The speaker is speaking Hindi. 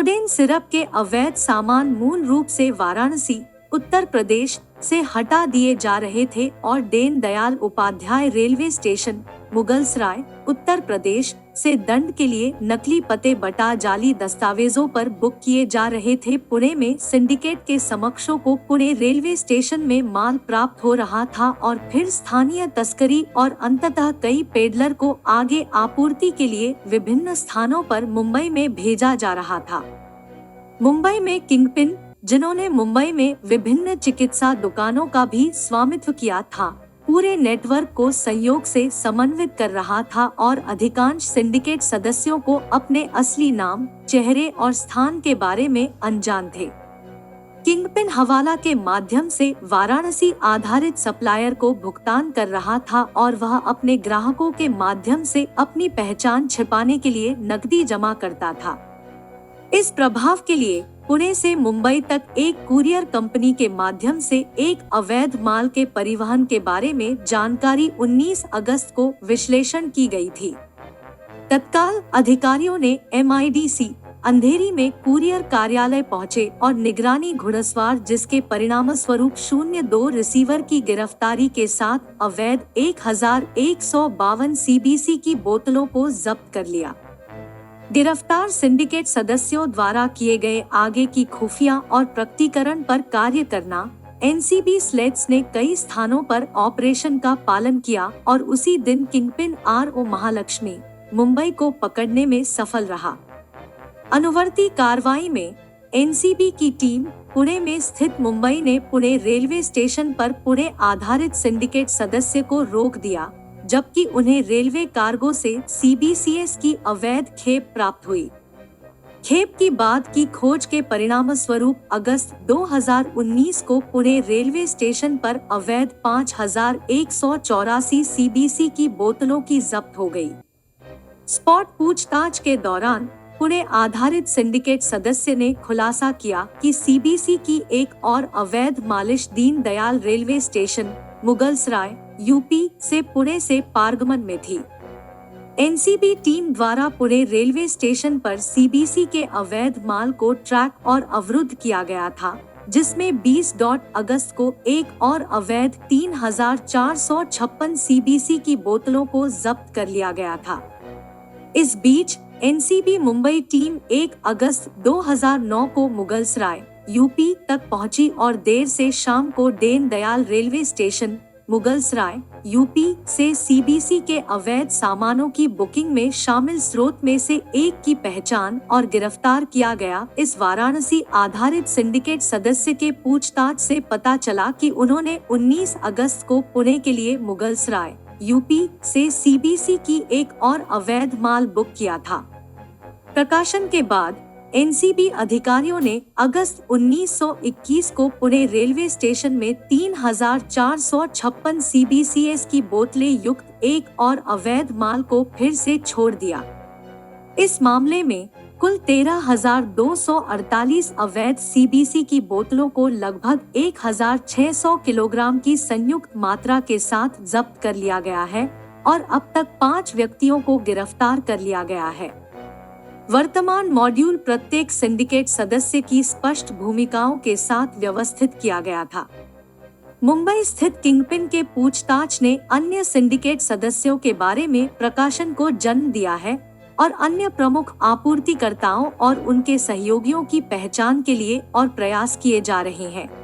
कोडेन सिरप के अवैध सामान मूल रूप से वाराणसी, उत्तर प्रदेश से हटा दिए जा रहे थे और दीन दयाल उपाध्याय रेलवे स्टेशन, मुगलसराय, उत्तर प्रदेश से दंड के लिए नकली पते बटा जाली दस्तावेजों पर बुक किए जा रहे थे। पुणे में सिंडिकेट के समकक्षों को पुणे रेलवे स्टेशन में माल प्राप्त हो रहा था और फिर स्थानीय तस्करी और अंततः कई पेडलर को आगे आपूर्ति के लिए विभिन्न स्थानों पर मुंबई में भेजा जा रहा था। मुंबई में किंगपिन, जिन्होंने मुंबई में विभिन्न चिकित्सा दुकानों का भी स्वामित्व किया था, पूरे नेटवर्क को संयोग से समन्वित कर रहा था और अधिकांश सिंडिकेट सदस्यों को अपने असली नाम, चेहरे और स्थान के बारे में अनजान थे। किंगपिन हवाला के माध्यम से वाराणसी आधारित सप्लायर को भुगतान कर रहा था और वह अपने ग्राहकों के माध्यम से अपनी पहचान छिपाने के लिए नकदी जमा करता था। इस प्रभाव के लिए पुणे से मुंबई तक एक कुरियर कंपनी के माध्यम से एक अवैध माल के परिवहन के बारे में जानकारी 19 अगस्त को विश्लेषण की गई थी। तत्काल अधिकारियों ने MIDC अंधेरी में कुरियर कार्यालय पहुंचे और निगरानी घुड़सवार, जिसके परिणामस्वरूप 02 रिसीवर की गिरफ्तारी के साथ अवैध 1152 CBC की बोतलों को जब्त कर लिया। गिरफ्तार सिंडिकेट सदस्यों द्वारा किए गए आगे की खुफिया और प्रकटीकरण पर कार्य करना, NCB स्लेट्स ने कई स्थानों पर ऑपरेशन का पालन किया और उसी दिन किंगपिन RO महालक्ष्मी, मुंबई को पकड़ने में सफल रहा। अनुवर्ती कार्रवाई में NCB की टीम पुणे में स्थित मुंबई ने पुणे रेलवे स्टेशन पर पुणे आधारित सिंडिकेट सदस्य को रोक दिया, जबकि उन्हें रेलवे कार्गो से CBCS की अवैध खेप प्राप्त हुई। खेप की बाद की खोज के परिणामस्वरूप अगस्त 2019 को पुणे रेलवे स्टेशन पर अवैध 5184 CBC की बोतलों की जब्त हो गई। स्पॉट पूछताछ के दौरान पुणे आधारित सिंडिकेट सदस्य ने खुलासा किया कि CBC की एक और अवैध मालिश Deen Dayal railway station, Mughalsarai, UP से पुणे से पारगमन में थी। NCB टीम द्वारा पुणे रेलवे स्टेशन पर CBC के अवैध माल को ट्रैक और अवरुद्ध किया गया था, जिसमें 20 अगस्त को एक और अवैध 3456 CBC की बोतलों को जब्त कर लिया गया था। इस बीच NCB मुंबई टीम 1 अगस्त 2009 को मुगलसराय, UP तक पहुंची और देर से शाम को Deen Dayal railway station, Mughalsarai, UP से CBC के अवैध सामानों की बुकिंग में शामिल स्रोत में से एक की पहचान और गिरफ्तार किया गया। इस वाराणसी आधारित सिंडिकेट सदस्य के पूछताछ से पता चला कि उन्होंने 19 अगस्त को पुणे के लिए मुगलसराय, UP से CBC की एक और अवैध माल बुक किया था। प्रकाशन के बाद NCB अधिकारियों ने अगस्त 1921 को पुणे रेलवे स्टेशन में 3456 CBCS की बोतलें युक्त एक और अवैध माल को फिर से छोड़ दिया। इस मामले में कुल 13,248 अवैध CBC की बोतलों को लगभग 1,600 किलोग्राम की संयुक्त मात्रा के साथ जब्त कर लिया गया है और अब तक 5 व्यक्तियों को गिरफ्तार कर लिया गया है। वर्तमान मॉड्यूल प्रत्येक सिंडिकेट सदस्य की स्पष्ट भूमिकाओं के साथ व्यवस्थित किया गया था। मुंबई स्थित किंगपिन के पूछताछ ने अन्य सिंडिकेट सदस्यों के बारे में प्रकाशन को जन्म दिया है और अन्य प्रमुख आपूर्तिकर्ताओं और उनके सहयोगियों की पहचान के लिए और प्रयास किए जा रहे हैं।